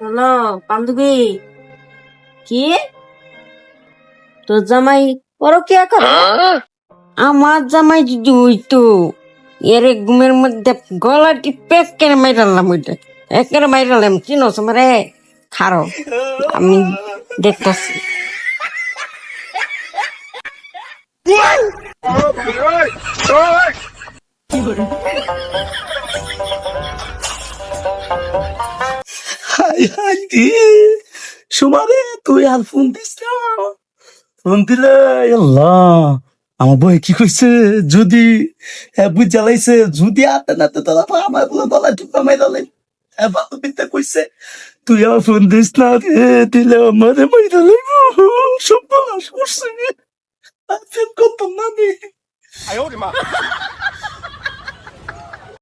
Hello বান্ধবী, কি তোর জামাই পরকিয়া করে? আমার জামাই যদি হইতো এর ঘুমের মধ্যে গলা টিপে একেবারে মাইরালাম, ওইটা একেবারে মাইরালাম। চিনোস আমারে? খারো, আমি দেখতেছি। হাই হাই দি সুমারে, তুই আর ফোন দিস না। ফোন দিলে আল্লাহ, আমার বই কি কইছে, যদি বুঝ জ্বালাইছে, যদি আতে নাতে তোরা আমার বলে গলায় টুকা মাইরালে। বান্ধবীতে কইছে তুই আমার ফোন দিস না রে, দিলে আমারে মাইরালে। সব বলাস করছে, আর ফোন করতাম না আমি।